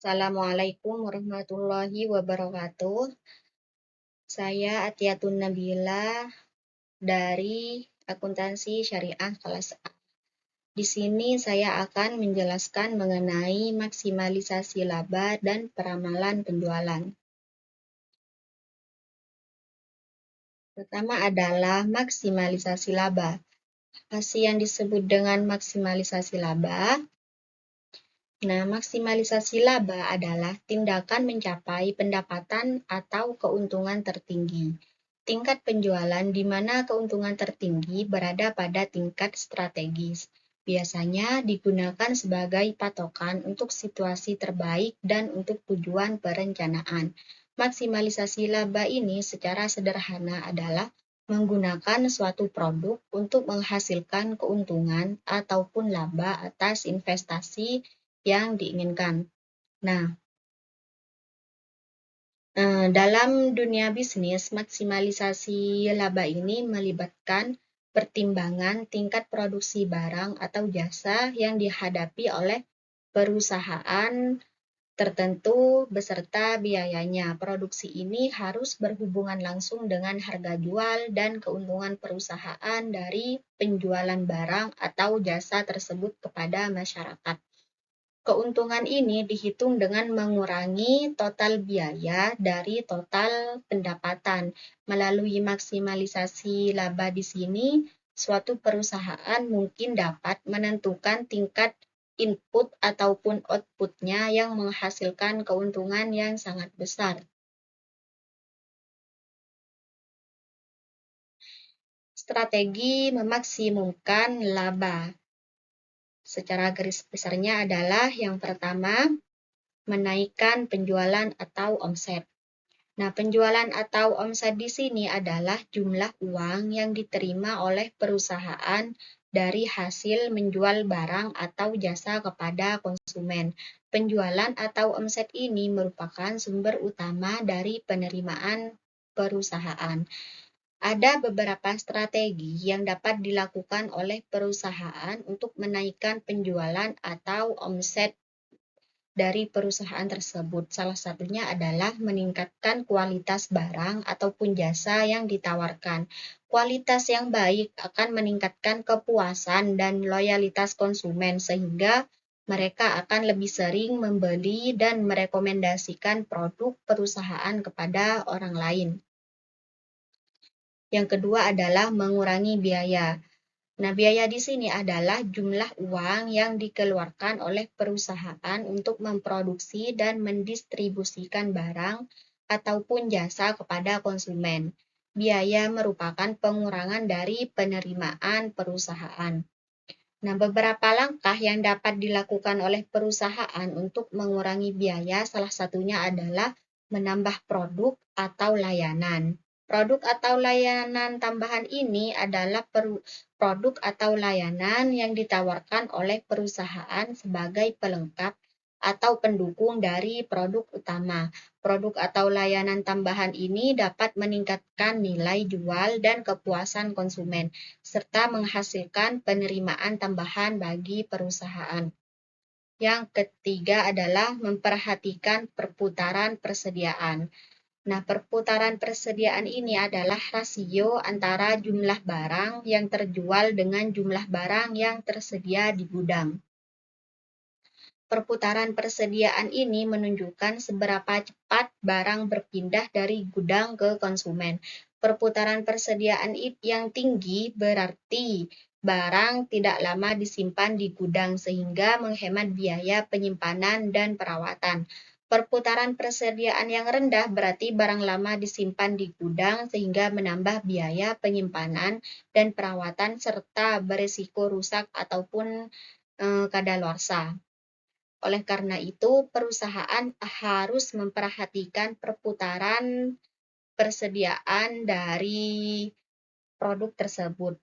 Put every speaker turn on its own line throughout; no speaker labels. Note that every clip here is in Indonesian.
Assalamualaikum warahmatullahi wabarakatuh. Saya Atiyatun Nabila dari Akuntansi Syariah kelas A. Di sini saya akan menjelaskan mengenai maksimalisasi laba dan peramalan penjualan. Pertama adalah maksimalisasi laba. Apa sih yang disebut dengan maksimalisasi laba? Nah, maksimalisasi laba adalah tindakan mencapai pendapatan atau keuntungan tertinggi. Tingkat penjualan di mana keuntungan tertinggi berada pada tingkat strategis. Biasanya digunakan sebagai patokan untuk situasi terbaik dan untuk tujuan perencanaan. Maksimalisasi laba ini secara sederhana adalah menggunakan suatu produk untuk menghasilkan keuntungan ataupun laba atas investasi yang diinginkan. Nah, dalam dunia bisnis, maksimalisasi laba ini melibatkan pertimbangan tingkat produksi barang atau jasa yang dihadapi oleh perusahaan tertentu beserta biayanya. Produksi ini harus berhubungan langsung dengan harga jual dan keuntungan perusahaan dari penjualan barang atau jasa tersebut kepada masyarakat. Keuntungan ini dihitung dengan mengurangi total biaya dari total pendapatan. Melalui maksimalisasi laba di sini, suatu perusahaan mungkin dapat menentukan tingkat input ataupun output-nya yang menghasilkan keuntungan yang sangat besar. Strategi memaksimumkan laba. Secara garis besarnya adalah yang pertama, menaikkan penjualan atau omset. Nah, penjualan atau omset di sini adalah jumlah uang yang diterima oleh perusahaan dari hasil menjual barang atau jasa kepada konsumen. Penjualan atau omset ini merupakan sumber utama dari penerimaan perusahaan. Ada beberapa strategi yang dapat dilakukan oleh perusahaan untuk menaikkan penjualan atau omset dari perusahaan tersebut. Salah satunya adalah meningkatkan kualitas barang ataupun jasa yang ditawarkan. Kualitas yang baik akan meningkatkan kepuasan dan loyalitas konsumen sehingga mereka akan lebih sering membeli dan merekomendasikan produk perusahaan kepada orang lain. Yang kedua adalah mengurangi biaya. Nah, biaya di sini adalah jumlah uang yang dikeluarkan oleh perusahaan untuk memproduksi dan mendistribusikan barang ataupun jasa kepada konsumen. Biaya merupakan pengurangan dari penerimaan perusahaan. Nah, beberapa langkah yang dapat dilakukan oleh perusahaan untuk mengurangi biaya, salah satunya adalah menambah produk atau layanan. Produk atau layanan tambahan ini adalah produk atau layanan yang ditawarkan oleh perusahaan sebagai pelengkap atau pendukung dari produk utama. Produk atau layanan tambahan ini dapat meningkatkan nilai jual dan kepuasan konsumen, serta menghasilkan penerimaan tambahan bagi perusahaan. Yang ketiga adalah memperhatikan perputaran persediaan. Nah, perputaran persediaan ini adalah rasio antara jumlah barang yang terjual dengan jumlah barang yang tersedia di gudang. Perputaran persediaan ini menunjukkan seberapa cepat barang berpindah dari gudang ke konsumen. Perputaran persediaan yang tinggi berarti barang tidak lama disimpan di gudang sehingga menghemat biaya penyimpanan dan perawatan. Perputaran persediaan yang rendah berarti barang lama disimpan di gudang sehingga menambah biaya penyimpanan dan perawatan serta beresiko rusak ataupun kadaluarsa. Oleh karena itu, perusahaan harus memperhatikan perputaran persediaan dari produk tersebut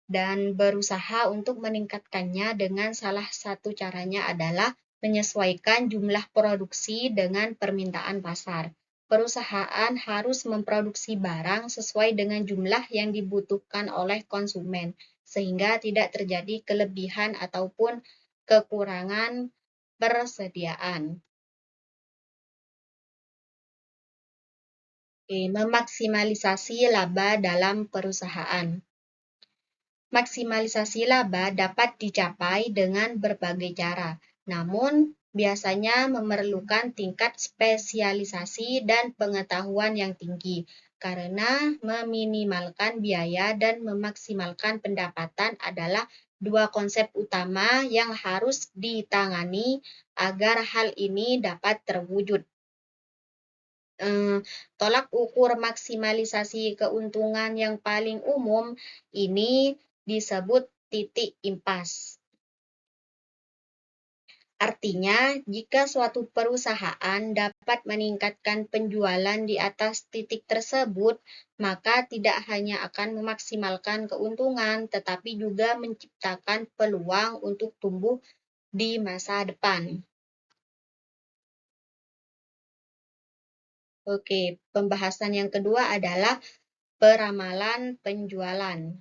dan berusaha untuk meningkatkannya dengan salah satu caranya adalah menyesuaikan jumlah produksi dengan permintaan pasar. Perusahaan harus memproduksi barang sesuai dengan jumlah yang dibutuhkan oleh konsumen, sehingga tidak terjadi kelebihan ataupun kekurangan persediaan. Memaksimalisasi laba dalam perusahaan. Maksimalisasi laba dapat dicapai dengan berbagai cara, namun biasanya memerlukan tingkat spesialisasi dan pengetahuan yang tinggi, karena meminimalkan biaya dan memaksimalkan pendapatan adalah dua konsep utama yang harus ditangani agar hal ini dapat terwujud. Tolak ukur maksimalisasi keuntungan yang paling umum ini disebut titik impas. Artinya, jika suatu perusahaan dapat meningkatkan penjualan di atas titik tersebut, maka tidak hanya akan memaksimalkan keuntungan, tetapi juga menciptakan peluang untuk tumbuh di masa depan. Pembahasan yang kedua adalah peramalan penjualan.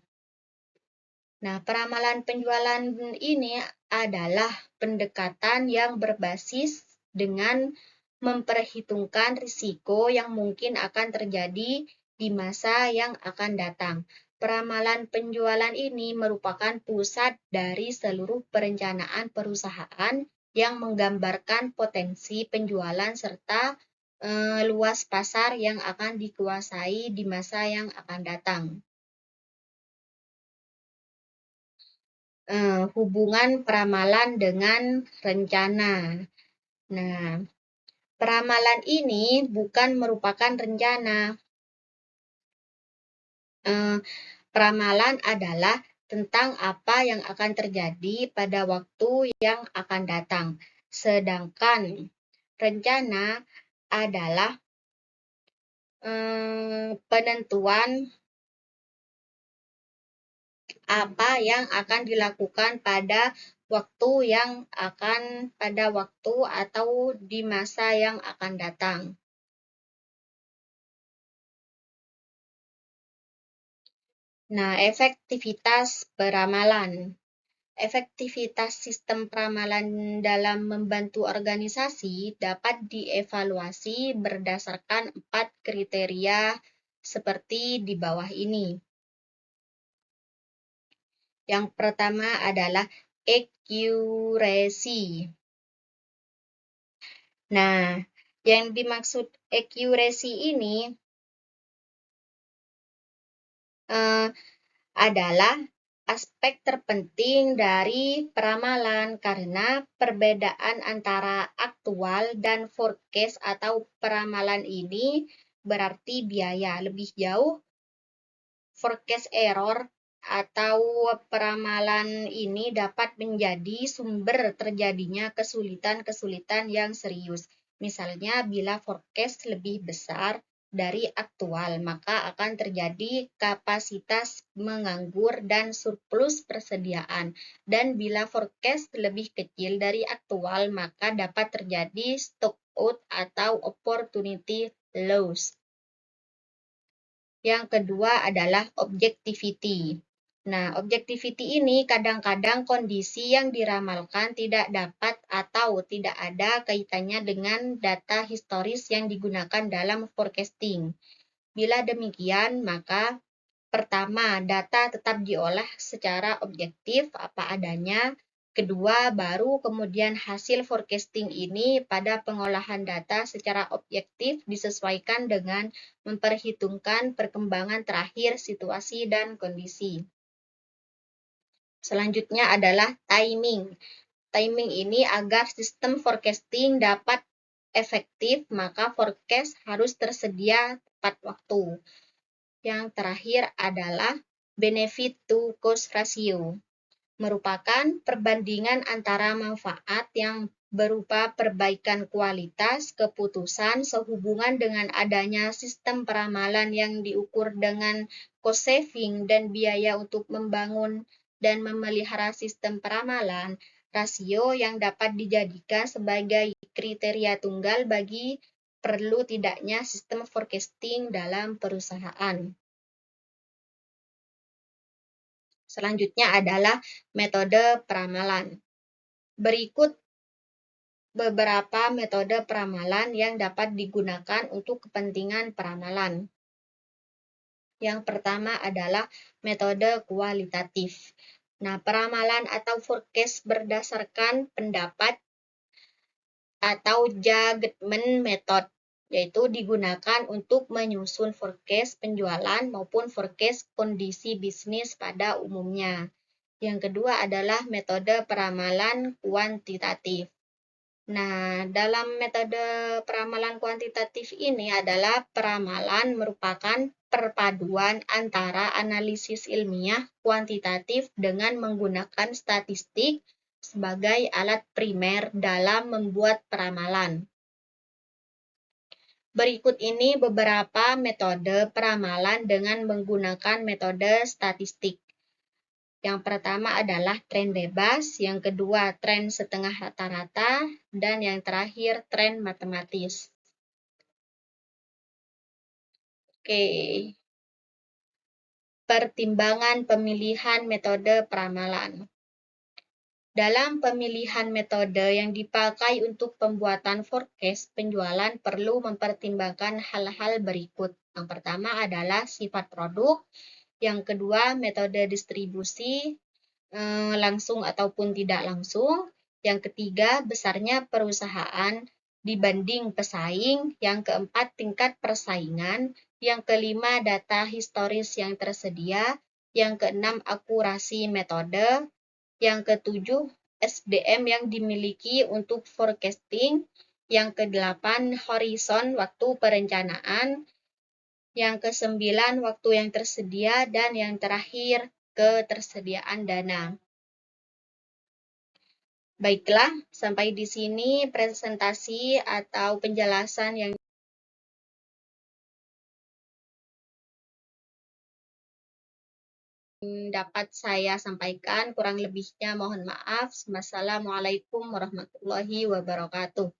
Nah, peramalan penjualan ini adalah pendekatan yang berbasis dengan memperhitungkan risiko yang mungkin akan terjadi di masa yang akan datang. Peramalan penjualan ini merupakan pusat dari seluruh perencanaan perusahaan yang menggambarkan potensi penjualan serta luas pasar yang akan dikuasai di masa yang akan datang. Hubungan peramalan dengan rencana. Nah, peramalan ini bukan merupakan rencana. Peramalan adalah tentang apa yang akan terjadi pada waktu yang akan datang. Sedangkan rencana adalah penentuan apa yang akan dilakukan pada waktu atau di masa yang akan datang. Nah, efektivitas peramalan. Efektivitas sistem peramalan dalam membantu organisasi dapat dievaluasi berdasarkan 4 kriteria seperti di bawah ini. Yang pertama adalah accuracy. Nah, yang dimaksud accuracy ini adalah aspek terpenting dari peramalan karena perbedaan antara aktual dan forecast atau peramalan ini berarti biaya lebih jauh. Forecast error atau peramalan ini dapat menjadi sumber terjadinya kesulitan-kesulitan yang serius. Misalnya, bila forecast lebih besar dari aktual, maka akan terjadi kapasitas menganggur dan surplus persediaan. Dan bila forecast lebih kecil dari aktual, maka dapat terjadi stock out atau opportunity loss. Yang kedua adalah objectivity. Nah, objectivity ini kadang-kadang kondisi yang diramalkan tidak dapat atau tidak ada kaitannya dengan data historis yang digunakan dalam forecasting. Bila demikian, maka pertama, data tetap diolah secara objektif apa adanya. Kedua, baru kemudian hasil forecasting ini pada pengolahan data secara objektif disesuaikan dengan memperhitungkan perkembangan terakhir situasi dan kondisi. Selanjutnya adalah timing. Timing ini agar sistem forecasting dapat efektif, maka forecast harus tersedia tepat waktu. Yang terakhir adalah benefit to cost ratio, merupakan perbandingan antara manfaat yang berupa perbaikan kualitas keputusan sehubungan dengan adanya sistem peramalan yang diukur dengan cost saving dan biaya untuk membangun dan memelihara sistem peramalan. Rasio yang dapat dijadikan sebagai kriteria tunggal bagi perlu tidaknya sistem forecasting dalam perusahaan. Selanjutnya adalah metode peramalan. Berikut beberapa metode peramalan yang dapat digunakan untuk kepentingan peramalan. Yang pertama adalah metode kualitatif. Nah, peramalan atau forecast berdasarkan pendapat atau judgment method, yaitu digunakan untuk menyusun forecast penjualan maupun forecast kondisi bisnis pada umumnya. Yang kedua adalah metode peramalan kuantitatif. Nah, dalam metode peramalan kuantitatif ini adalah peramalan merupakan perpaduan antara analisis ilmiah kuantitatif dengan menggunakan statistik sebagai alat primer dalam membuat peramalan. Berikut ini beberapa metode peramalan dengan menggunakan metode statistik. Yang pertama adalah tren bebas, yang kedua tren setengah rata-rata, dan yang terakhir tren matematis. Oke. Pertimbangan pemilihan metode peramalan. Dalam pemilihan metode yang dipakai untuk pembuatan forecast penjualan perlu mempertimbangkan hal-hal berikut. Yang pertama adalah sifat produk, yang kedua metode distribusi, langsung ataupun tidak langsung. Yang ketiga, besarnya perusahaan dibanding pesaing. Yang keempat, tingkat persaingan. Yang kelima, data historis yang tersedia. Yang keenam, akurasi metode. Yang ketujuh, SDM yang dimiliki untuk forecasting. Yang kedelapan, horizon waktu perencanaan. Yang kesembilan, waktu yang tersedia. Dan yang terakhir, ketersediaan dana. Baiklah, sampai di sini presentasi atau penjelasan yang dapat saya sampaikan. Kurang lebihnya mohon maaf. Wassalamualaikum warahmatullahi wabarakatuh.